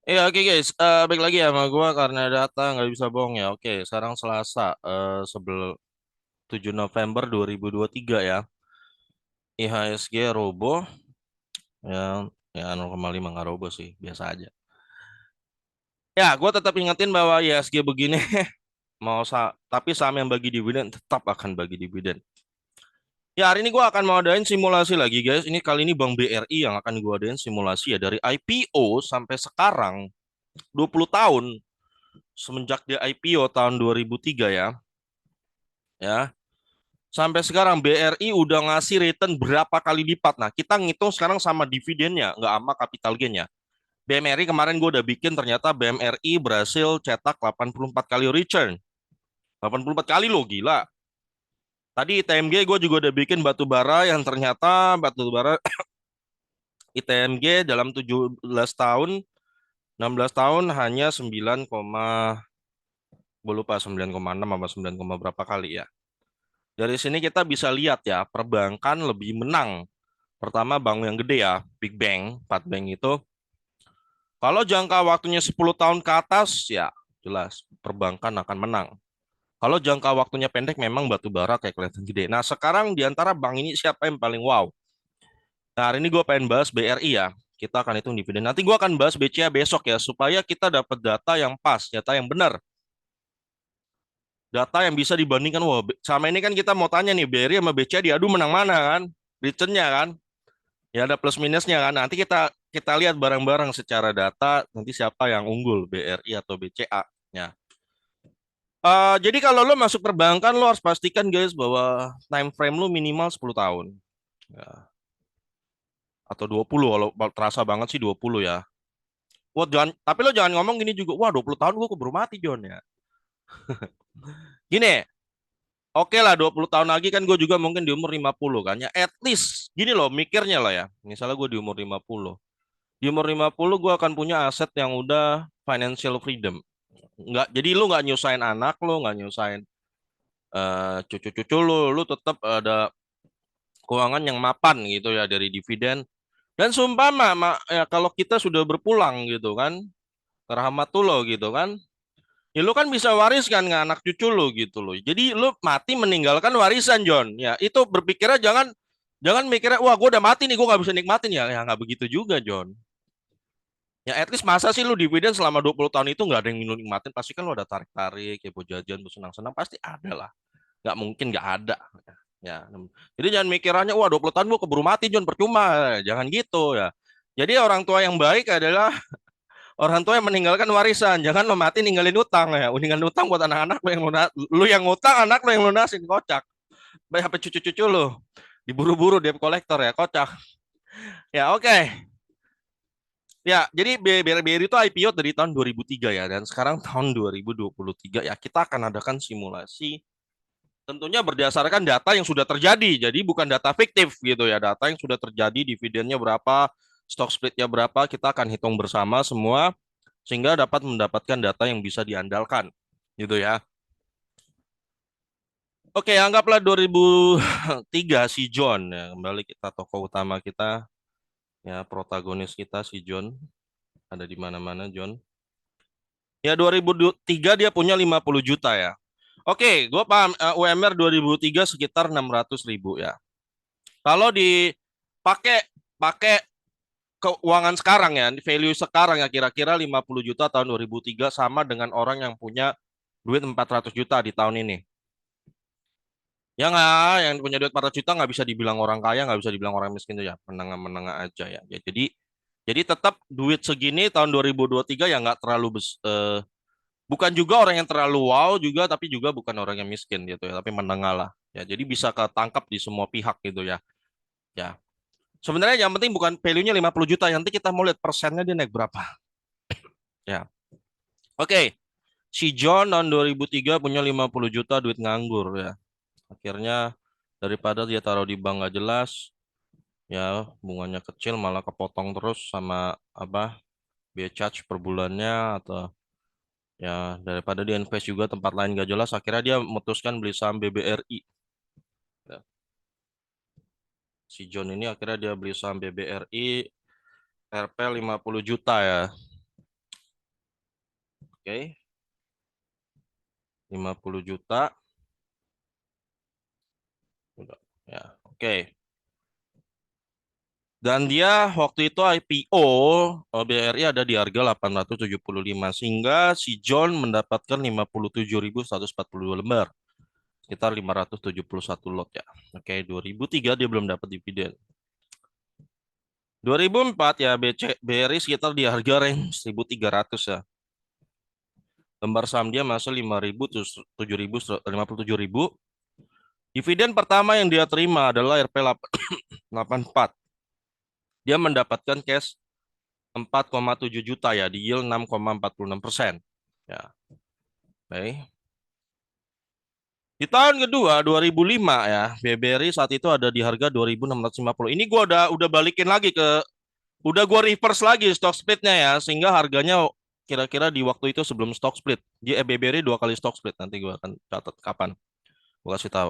Iya, oke guys. Balik lagi ya sama gua karena data nggak bisa bohong ya. Oke, sekarang Selasa, 7 November 2023 ya. IHSG roboh ya, ya 0,5 nggak roboh sih, biasa aja. Ya, gua tetap ingetin bahwa IHSG begini tapi saham yang bagi dividen tetap akan bagi dividen. Ya, hari ini gua akan mau adain simulasi lagi guys. Ini kali ini Bank BRI yang akan gua adain simulasi ya dari IPO sampai sekarang 20 tahun semenjak dia IPO tahun 2003 ya. Ya, sampai sekarang BRI udah ngasih return berapa kali lipat. Nah, kita ngitung sekarang sama dividennya, nggak sama capital gain-nya. BMRI kemarin gue udah bikin, ternyata BMRI berhasil cetak 84 kali return. 84 kali loh, gila. Tadi ITMG gue juga udah bikin batu bara yang ternyata batu bara ITMG dalam 17 tahun, 16 tahun hanya 9, gue lupa 9,6 apa 9, berapa kali ya. Dari sini kita bisa lihat ya, perbankan lebih menang. Pertama bank yang gede ya, Big Bang, 4 bank itu. Kalau jangka waktunya 10 tahun ke atas, ya jelas perbankan akan menang. Kalau jangka waktunya pendek memang batu bara kayak kelihatan gede. Nah sekarang di antara bank ini siapa yang paling wow? Nah hari ini gue pengen bahas BRI ya. Kita akan hitung dividen. Nanti gue akan bahas BCA besok ya, supaya kita dapat data yang pas, data yang benar. Data yang bisa dibandingkan, wah sama ini kan kita mau tanya nih, BRI sama BCA diadu menang mana kan? Returnnya kan? Ya ada plus minusnya kan. Nanti kita kita lihat bareng-bareng secara data nanti siapa yang unggul BRI atau BCA. Ya. Jadi kalau lo masuk perbankan lo harus pastikan guys bahwa time frame lo minimal 10 tahun. Ya. Atau 20 kalau terasa banget sih 20 ya. Wah, jangan, tapi lo jangan ngomong gini juga. Wah 20 tahun gue keburu mati John ya. Gini, oke lah 20 tahun lagi kan gue juga mungkin di umur 50 kan ya. At least gini loh mikirnya lah ya. Misalnya gue di umur 50. Di umur 50 gue akan punya aset yang udah financial freedom. Nggak, jadi lu nggak nyusahin anak lu, nggak nyusahin cucu-cucu lu tetap ada keuangan yang mapan gitu ya dari dividen. Dan seumpama ya, kalau kita sudah berpulang gitu kan, ke rahmatullah gitu kan, ya lu kan bisa wariskan ke anak cucu lu gitu loh. Jadi lu mati meninggalkan warisan John. Ya itu berpikirnya jangan jangan mikirnya wah gue udah mati nih gue nggak bisa nikmatin ya. Ya nggak begitu juga John. Ya at least masa sih lu dividen selama 20 tahun itu nggak ada yang lu nikmatin, pasti kan lu ada tarik-tarik, ya buat jajan, buat senang-senang, pasti ada lah. Nggak mungkin nggak ada. Ya, jadi jangan mikirannya, wah 20 tahun gua keburu mati, John, percuma. Jangan gitu ya. Jadi orang tua yang baik adalah orang tua yang meninggalkan warisan. Jangan lo mati ninggalin utang ya. Ninggalin utang buat anak-anak lo yang lu yang ngutang, anak lo yang lunasin, kocak. Baik apa cucu-cucu lo. Diburu-buru debt collector ya, kocak. Ya, oke. Ya, jadi BRI itu IPO dari tahun 2003 ya, dan sekarang tahun 2023 ya, kita akan adakan simulasi tentunya berdasarkan data yang sudah terjadi, jadi bukan data fiktif gitu ya, data yang sudah terjadi, dividennya berapa, stock splitnya berapa, kita akan hitung bersama semua, sehingga dapat mendapatkan data yang bisa diandalkan, gitu ya. Oke, anggaplah 2003 si John, ya, kembali kita tokoh utama kita, ya protagonis kita si John, ada di mana-mana John. Ya 2003 dia punya 50 juta ya. Oke, gue paham UMR 2003 sekitar 600 ribu ya. Kalau dipakai pakai keuangan sekarang ya, value sekarang ya kira-kira 50 juta tahun 2003 sama dengan orang yang punya duit 400 juta di tahun ini. Ya nggak, yang punya duit 400 juta nggak bisa dibilang orang kaya, nggak bisa dibilang orang miskin tuh ya, menengah-menengah aja ya. Ya jadi tetap duit segini tahun 2023 ya nggak terlalu bukan juga orang yang terlalu wow juga, tapi juga bukan orang yang miskin gitu ya, tapi menengah lah. Ya, jadi bisa ketangkap di semua pihak gitu ya. Ya. Sebenarnya yang penting bukan value-nya 50 juta, nanti kita mau lihat persennya dia naik berapa. Ya. Oke. Si John tahun 2003 punya 50 juta duit nganggur ya. Akhirnya daripada dia taruh di bank nggak jelas, ya bunganya kecil malah kepotong terus sama apa? Biaya charge per bulannya atau ya daripada dia invest juga tempat lain nggak jelas, akhirnya dia memutuskan beli saham BBRI. Ya. Si John ini akhirnya dia beli saham BBRI RP 50 juta ya. Oke. 50 juta. Udah. Ya, oke. Dan dia waktu itu IPO BRI ada di harga 875 sehingga si John mendapatkan 57.142 lembar. Sekitar 571 lot ya. Oke, 2003 dia belum dapat dividen. 2004 ya BRI sekitar di harga range 1.300 ya. Lembar saham dia masuk 5.000 terus 7.000 57.000. Dividen pertama yang dia terima adalah RP 84. Dia mendapatkan cash 4,7 juta ya, di yield 6,46%. Ya. Oke. Di tahun kedua 2005 ya, BBRI saat itu ada di harga 2.650. Ini gua udah balikin lagi gua reverse lagi stock splitnya ya, sehingga harganya kira-kira di waktu itu sebelum stock split. Di BBRI 2 kali stock split, nanti gua akan catat kapan. Gua kasih tahu.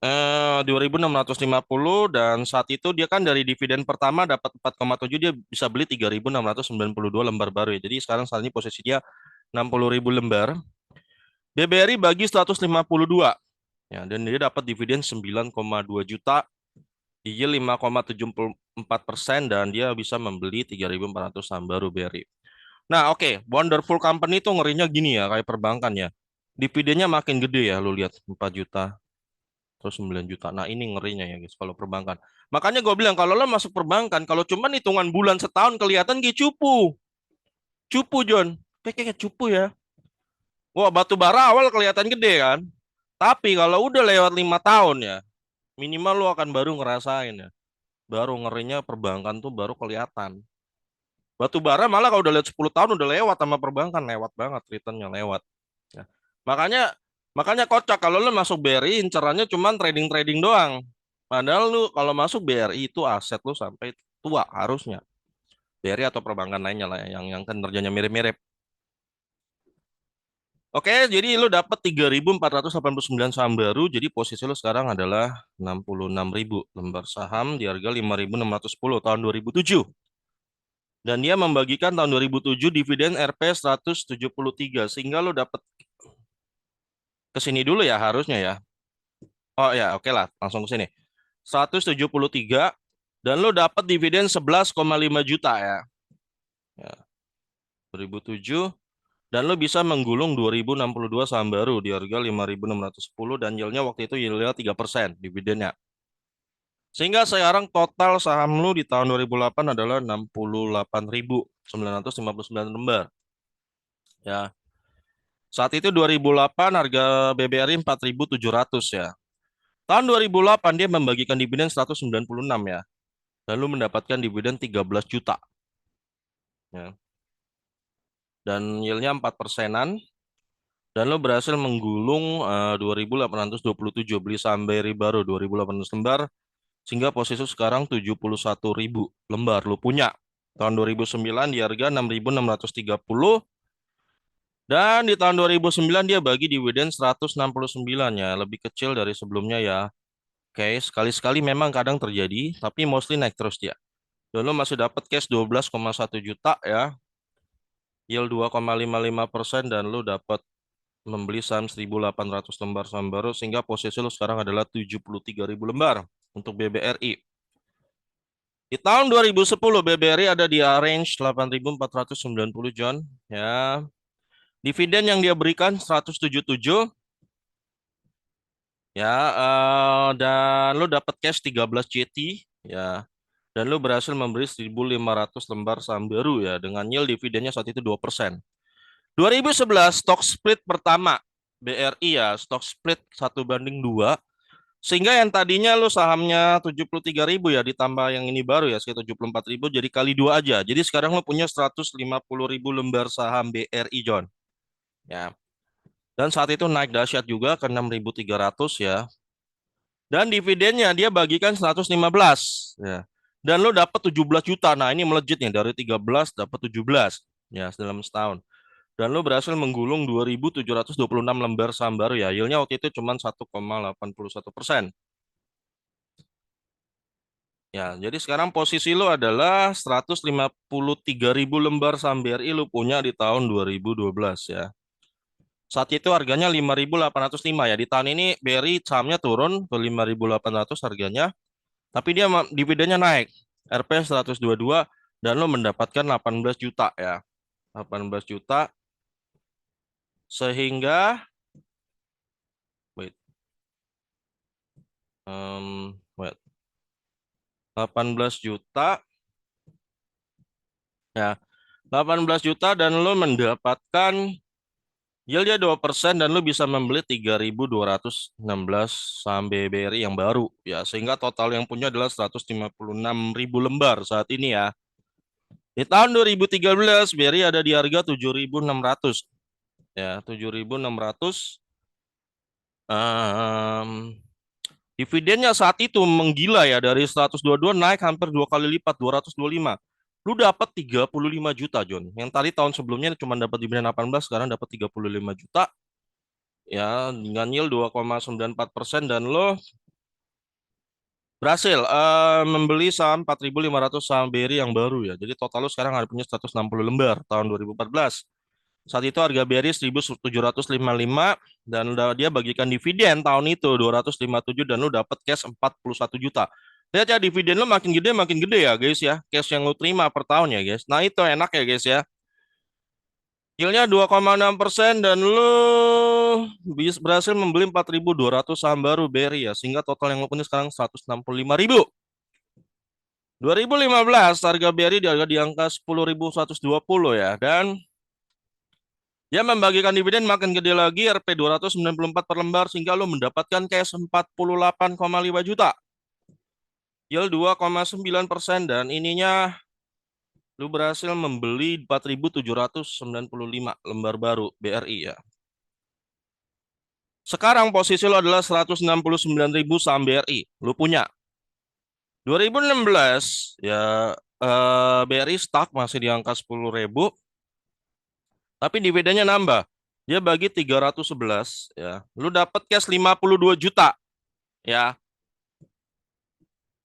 2.650 dan saat itu dia kan dari dividen pertama dapat 4,7, dia bisa beli 3.692 lembar baru ya. Jadi sekarang saat ini posisi dia 60.000 lembar. BBRI bagi 152 ya, dan dia dapat dividen 9,2 juta, yield 5,74% dan dia bisa membeli 3.400 saham baru BRI. Nah, oke, wonderful company itu ngerinya gini ya, kayak perbankan ya. Dividennya makin gede ya, lu lihat 4 juta terus 9 juta. Nah, ini ngerinya ya guys kalau perbankan. Makanya gue bilang kalau lo masuk perbankan, kalau cuman hitungan bulan setahun kelihatan kayak cupu. Cupu John. Kayak cupu ya. Wah, batu bara awal kelihatan gede kan. Tapi kalau udah lewat 5 tahun ya, minimal lo akan baru ngerasain ya. Baru ngerinya perbankan tuh baru kelihatan. Batu bara malah kalau udah lihat 10 tahun udah lewat sama perbankan, lewat banget returnnya lewat. Ya. Makanya makanya kocak kalau lo masuk BRI incerannya cuman trading-trading doang. Padahal lu kalau masuk BRI itu aset lu sampai tua harusnya. BRI atau perbankan lainnya lah yang kinerjanya mirip-mirip. Oke, jadi lu dapat 3.489 saham baru. Jadi posisi lu sekarang adalah 66.000 lembar saham di harga 5.610 tahun 2007. Dan dia membagikan tahun 2007 dividen RP 173 sehingga lu dapat ke sini dulu ya harusnya ya. Oh ya, oke lah, langsung ke sini. 173 dan lu dapat dividen 11,5 juta ya. Ya, 2007 dan lo bisa menggulung 2.062 saham baru di harga 5.610 dan yieldnya waktu itu yieldnya 3% dividennya. Sehingga sekarang total saham lo di tahun 2008 adalah 68.959 lembar. Ya. Saat itu 2008 harga BBRI 4.700 ya. Tahun 2008 dia membagikan dividen 196 ya. Lalu mendapatkan dividen 13 juta. Ya. Dan yieldnya 4%-an. Dan lo berhasil menggulung 2.827 beli saham BRI baru 2.800 lembar sehingga posisi sekarang 71.000 lembar lo punya. Tahun 2009 di harga 6.630 dan di tahun 2009 dia bagi dividen 169 ya, lebih kecil dari sebelumnya ya. Oke, sekali-sekali memang kadang terjadi tapi mostly naik terus dia. Dan lo masih dapat cash 12,1 juta ya. Yield 2,55% dan lo dapat membeli saham 1.800 lembar saham baru sehingga posisi lu sekarang adalah 73.000 lembar untuk BBRI. Di tahun 2010 BBRI ada di range 8.490 John ya. Dividen yang dia berikan 177 ya dan lu dapat cash 13 JT ya. Dan lu berhasil membeli 1.500 lembar saham baru ya dengan yield dividennya saat itu 2%. 2011 stock split pertama BRI ya, stock split 1:2 sehingga yang tadinya lu sahamnya 73.000 ya ditambah yang ini baru ya sekitar 74.000 jadi kali 2 aja. Jadi sekarang lu punya 150.000 lembar saham BRI John. Ya. Dan saat itu naik dahsyat juga ke 6.300 ya. Dan dividennya dia bagikan 115 ya. Dan lu dapat 17 juta. Nah, ini melejit nih dari 13 dapat 17 ya dalam setahun. Dan lo berhasil menggulung 2.726 lembar saham baru ya. Yieldnya waktu itu cuma 1,81%. Ya, jadi sekarang posisi lu adalah 153.000 lembar saham BRI lu punya di tahun 2012 ya. Saat itu harganya 5.805 ya. Di tahun ini BRI sahamnya turun ke 5.800 harganya, tapi dia dividennya naik. Rp 122 dan lo mendapatkan 18 juta ya. 18 juta sehingga wait, wait, 18 juta ya. 18 juta dan lo mendapatkan yieldnya 2% dan lo bisa membeli 3.216 saham BBRI yang baru ya. Sehingga total yang punya adalah 156.000 lembar saat ini ya. Di tahun 2013 BRI ada di harga 7.600 ya, 7.600. Um, Dividennya saat itu menggila ya, dari 122 naik hampir 2 kali lipat, 225. Lu dapat 35 juta, John. Yang tadi tahun sebelumnya cuma dapat dividen 18, sekarang dapat 35 juta. Ya, dengan yield 2,94% dan lo berhasil membeli saham 4.500 saham BRI yang baru ya. Jadi total lo sekarang ada punya 160 lembar tahun 2014. Saat itu harga BRI 1.755 dan dia bagikan dividen tahun itu 257 dan lu dapat cash 41 juta. Lihat ya, dividen lu makin gede ya guys ya. Cash yang lu terima per tahun ya guys. Nah itu enak ya guys ya. Yieldnya 2,6% dan lu berhasil membeli 4.200 saham baru BRI ya. Sehingga total yang lu punya sekarang 165.000. 2015 harga BRI di angka 10.120 ya. Dan dia membagikan dividen makin gede lagi, Rp 294 per lembar, sehingga lo mendapatkan cash 48,5 juta. Yield 2,9% dan ininya lo berhasil membeli 4.795 lembar baru BRI ya. Sekarang posisi lo adalah 169.000 saham BRI. Lo punya. 2016 ya, BRI stock masih di angka 10.000. Tapi dividennya nambah. Dia bagi 311 ya. Lu dapat cash 52 juta ya.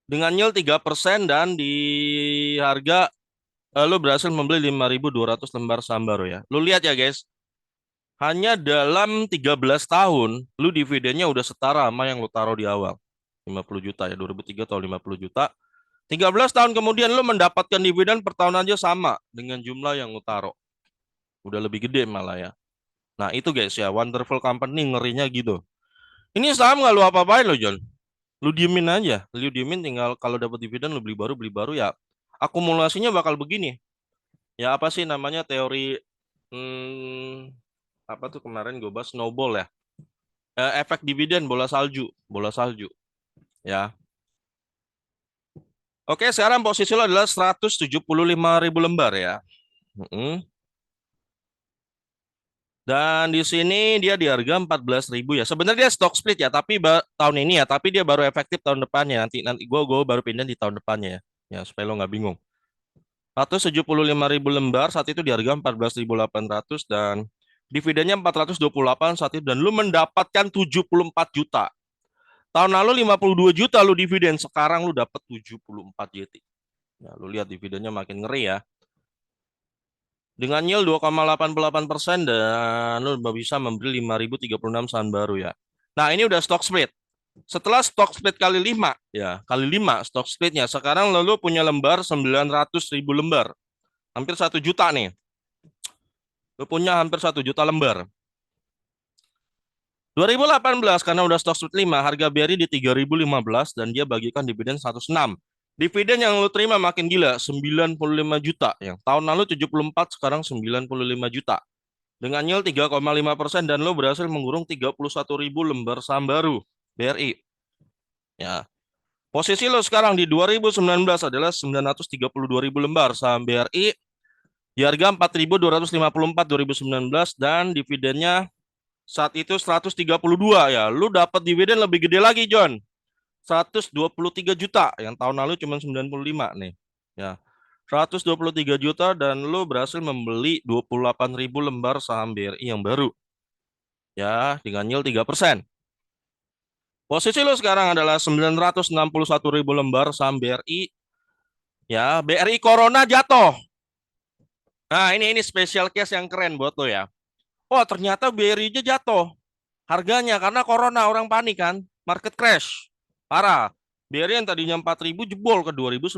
Dengan yield 3% dan di harga lu berhasil membeli 5.200 lembar saham baru ya. Lu lihat ya guys. Hanya dalam 13 tahun lu dividennya udah setara sama yang lu taruh di awal. 50 juta ya, 2003 atau 50 juta. 13 tahun kemudian lu mendapatkan dividen per tahun aja sama dengan jumlah yang lu taruh. Udah lebih gede malah ya. Nah itu guys ya, wonderful company ngerinya gitu. Ini saham nggak lu apa-apain lo John. Lu diemin aja. Lu diemin tinggal kalau dapat dividen lu beli baru ya. Akumulasinya bakal begini. Ya apa sih namanya teori apa tuh kemarin gue bahas snowball ya. Efek dividen bola salju ya. Oke, sekarang posisi lo adalah 175.000 lembar ya. Dan di sini dia di harga 14.000 ya. Sebenarnya dia stock split ya, tapi tahun ini ya, tapi dia baru efektif tahun depannya. Nanti gue baru pindah di tahun depannya ya. Ya, supaya lo nggak bingung. 175.000 lembar saat itu di harga 14.800 dan dividennya 428 saat itu dan lu mendapatkan 74 juta. Tahun lalu 52 juta lu dividen, sekarang lu dapat 74 JT. Ya, lu lihat dividennya makin ngeri ya. Dengan yield 2,88% dan lu bisa membeli 5.036 saham baru ya. Nah, ini udah stock split. Setelah stock split kali 5 ya, kali 5 stock splitnya. Sekarang lu punya lembar 900.000 lembar. Hampir 1 juta nih. Lu punya hampir 1 juta lembar. 2018 karena udah stock split 5, harga BRI di 3.015 dan dia bagikan dividen 106. Dividen yang lu terima makin gila, 95 juta. Yang tahun lalu 74, sekarang 95 juta. Dengan yield 3,5% dan lo berhasil menggurung 31.000 lembar saham baru BRI. Ya. Posisi lo sekarang di 2019 adalah 932.000 lembar saham BRI di harga 4.254 2019 dan dividennya saat itu 132 ya. Lu dapat dividen lebih gede lagi, John. 123 juta. Yang tahun lalu cuma 95 nih. Ya. 123 juta dan lu berhasil membeli 28.000 lembar saham BRI yang baru. Ya, dengan yield 3%. Posisi lu sekarang adalah 961.000 lembar saham BRI. Ya, BRI Corona jatuh. Nah, ini special case yang keren buat lo ya. Oh, ternyata BRI-nya jatuh harganya karena Corona, orang panik kan. Market crash. Parah. BRI yang tadinya 4.000 jebol ke 2.900.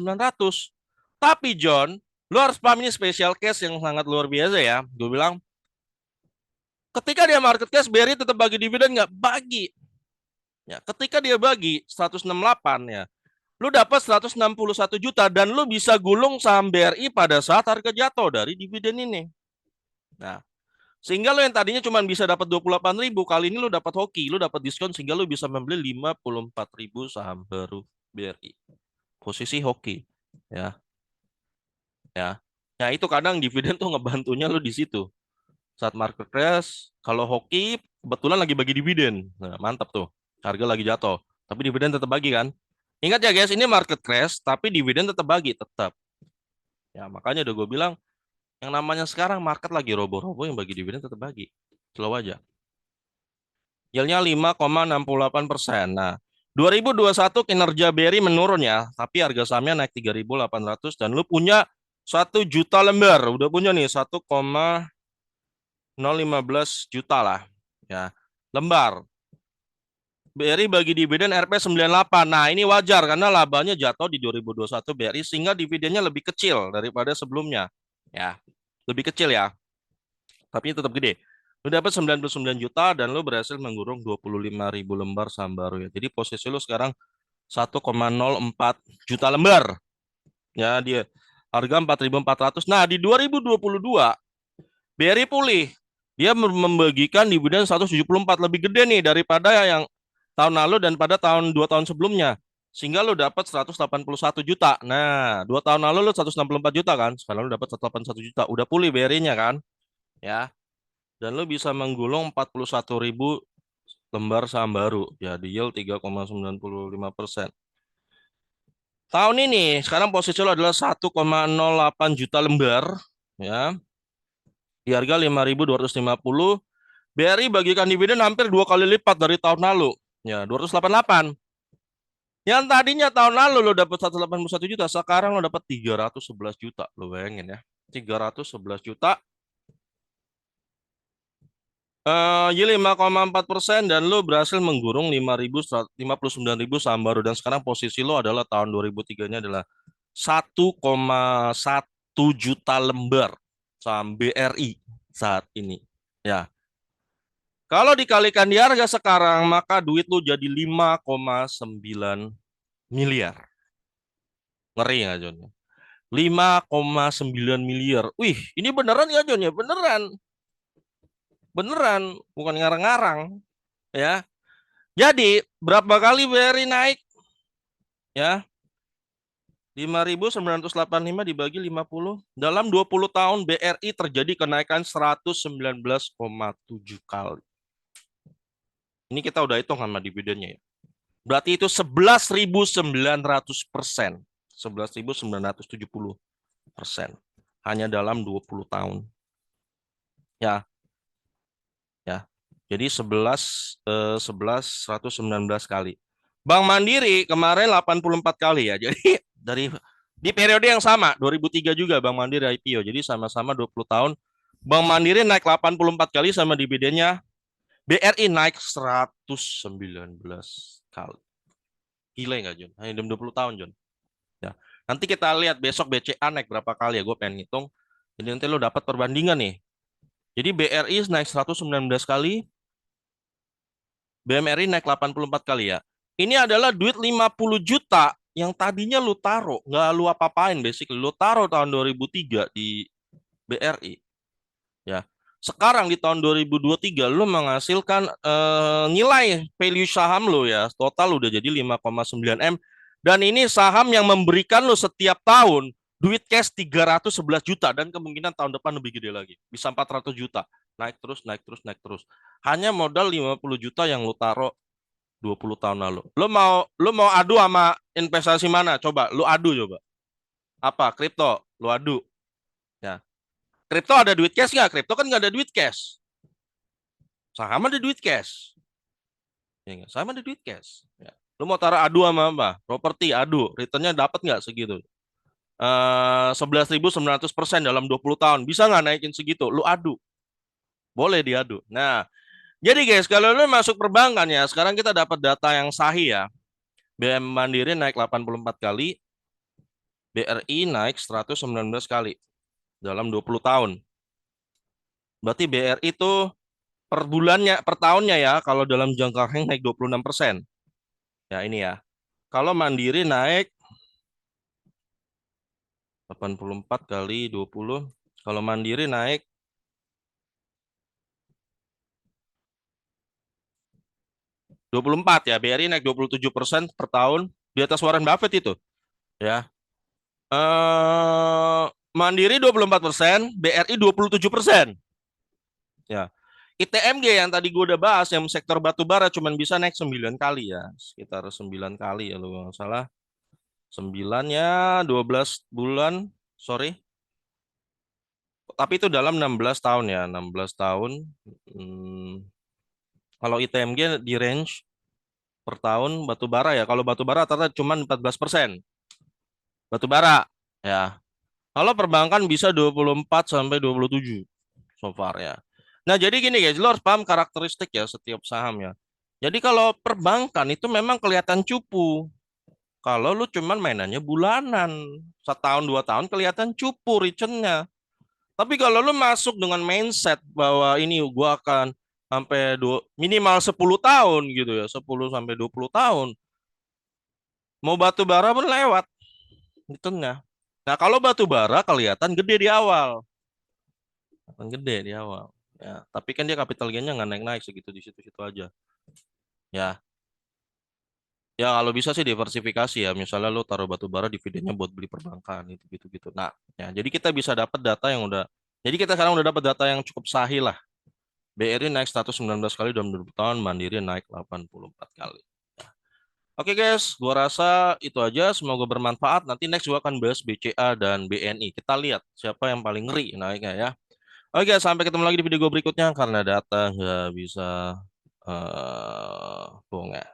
Tapi John, lo harus paham ini special case yang sangat luar biasa ya. Gue bilang, ketika dia market crash, BRI tetap bagi dividen nggak? Bagi. Ya, ketika dia bagi 168 ya, lu dapat 161 juta dan lu bisa gulung saham BRI pada saat harga jatuh dari dividen ini. Nah, sehingga lu yang tadinya cuma bisa dapat 28.000, kali ini lu dapat hoki, lu dapat diskon sehingga lu bisa membeli 54.000 saham baru BRI. Posisi hoki, ya. Ya. Ya itu kadang dividen tuh ngebantunya lu di situ. Saat market crash, kalau hoki kebetulan lagi bagi dividen. Nah, mantap tuh. Harga lagi jatuh, tapi dividen tetap bagi kan? Ingat ya guys, ini market crash tapi dividen tetap bagi, tetap. Ya, makanya udah gue bilang yang namanya sekarang market lagi robo-robo, yang bagi dividen tetap bagi. Slow aja. Yieldnya 5,68%. Nah, 2021 kinerja BRI menurun ya, tapi harga sahamnya naik 3.800 dan lu punya 1 juta lembar. Udah punya nih 1,015 juta lah. Ya, lembar. BRI bagi dividen Rp 98. Nah, ini wajar karena labanya jatuh di 2021 BRI sehingga dividennya lebih kecil daripada sebelumnya. Ya, lebih kecil ya. Tapi tetap gede. Lu dapat 99 juta dan lu berhasil menggurung 25.000 lembar saham baru ya. Jadi posisi lu sekarang 1,04 juta lembar. Ya, dia harga 4.400. Nah, di 2022 BRI pulih. Dia membagikan dividen 174, lebih gede nih daripada yang tahun lalu dan pada dua tahun sebelumnya. Sehingga lu dapat 181 juta. Nah, 2 tahun lalu lu 164 juta kan? Sekarang lu dapat 181 juta. Udah pulih BRI-nya kan? Ya. Dan lu bisa menggulung 41.000 lembar saham baru. Ya, di yield 3,95%. Tahun ini, sekarang posisi lo adalah 1,08 juta lembar. Ya, di harga 5.250. BRI bagikan dividen hampir 2 kali lipat dari tahun lalu. Ya, 288. Yang tadinya tahun lalu lo dapat 181 juta, sekarang lo dapat 311 juta. Lo bayangin ya. 311 juta. Yield 5,4% dan lo berhasil menggurung 59.000 saham baru dan sekarang posisi lo adalah tahun 2003-nya adalah 1,1 juta lembar saham BRI saat ini. Ya. Kalau dikalikan di harga sekarang, maka duit lu jadi 5,9 miliar. Ngeri nggak, John? 5,9 miliar. Wih, ini beneran ya, John? Ya, beneran. Beneran. Bukan ngarang-ngarang. Ya. Jadi, berapa kali BRI naik? Ya, 5.985 dibagi 50. Dalam 20 tahun, BRI terjadi kenaikan 119,7 kali. Ini kita udah hitung sama dividennya ya. Berarti itu 11.900%. 11.970%. Hanya dalam 20 tahun. Ya, ya. Jadi 119 kali. Bank Mandiri kemarin 84 kali ya. Jadi dari di periode yang sama, 2003 juga Bank Mandiri IPO. Jadi sama-sama 20 tahun. Bank Mandiri naik 84 kali sama dividennya. BRI naik 119 kali. Gila nggak, John? Hanya dalam 20 tahun, John. Ya. Nanti kita lihat besok BCA naik berapa kali ya, gue pengen ngitung. Jadi nanti lo dapat perbandingan nih. Jadi BRI naik 119 kali, BMRI naik 84 kali ya. Ini adalah duit 50 juta yang tadinya lu taruh, nggak lu apa-apain basically. Lu taruh tahun 2003 di BRI. Ya. Sekarang di tahun 2023 lu menghasilkan nilai value saham lu ya, total udah jadi 5,9 M. Dan ini saham yang memberikan lu setiap tahun duit cash 311 juta dan kemungkinan tahun depan lebih gede lagi. Bisa 400 juta. Naik terus, naik terus, naik terus. Hanya modal 50 juta yang lu taruh 20 tahun lalu. Lu mau adu sama investasi mana? Coba lu adu coba. Apa? Kripto. Lu adu. Ya. Kripto ada duit cash nggak? Kripto kan nggak ada duit cash. Saham ada duit cash. Ya nggak? Sama di duit cash. Ya. Lu mau taruh adu sama apa? Properti adu, returnnya dapat nggak segitu? 11.900% dalam 20 tahun. Bisa nggak naikin segitu? Lu adu. Boleh diadu. Nah, jadi guys, kalau lu masuk perbankan ya, sekarang kita dapat data yang sahih ya. BM Mandiri naik 84 kali, BRI naik 119 kali dalam 20 tahun. Berarti BRI itu per bulannya, per tahunnya ya, kalau dalam jangka panjang naik 26%. Ya ini ya. Kalau Mandiri naik 84 kali 20. Kalau Mandiri naik 24 ya. BRI naik 27% per tahun. Di atas Warren Buffett itu. Ya. Mandiri 24%, BRI 27%. Ya. ITMG yang tadi gue udah bahas, yang sektor batu bara cuman bisa naik 9 kali ya. Sekitar 9 kali ya, lu nggak salah. 9 ya, 12 bulan. Sorry. Tapi itu dalam 16 tahun ya. 16 tahun. Hmm, Kalau ITMG di range per tahun batu bara ya. Kalau batu bara ternyata cuma 14%. Batu bara ya. Kalau perbankan bisa 24 sampai 27 so far ya. Nah, jadi gini guys, lo harus paham karakteristik ya setiap saham ya. Jadi kalau perbankan itu memang kelihatan cupu. Kalau lu cuman mainannya bulanan, setahun dua tahun kelihatan cupu returnnya. Tapi kalau lu masuk dengan mindset bahwa ini gua akan sampai minimal 10 tahun gitu ya, 10 sampai 20 tahun. Mau batu bara pun lewat returnnya. Nah, kalau batu bara kelihatan gede di awal. Kelihatan gede di awal. Ya, tapi kan dia capital gain-nya nggak naik-naik segitu di situ-situ aja. Ya, ya kalau bisa sih diversifikasi ya. Misalnya lu taruh batu bara dividennya buat beli perbankan itu gitu-gitu. Nah, ya jadi kita bisa dapat data yang udah. Jadi kita sekarang udah dapat data yang cukup sahih lah. BRI naik 119 kali dalam 20 tahun, Mandiri naik 84 kali. Oke guys, gua rasa itu aja. Semoga bermanfaat. Nanti next gua akan bahas BCA dan BNI. Kita lihat siapa yang paling ngeri naiknya ya. Oke, sampai ketemu lagi di video gua berikutnya karena data nggak bisa bohong ya.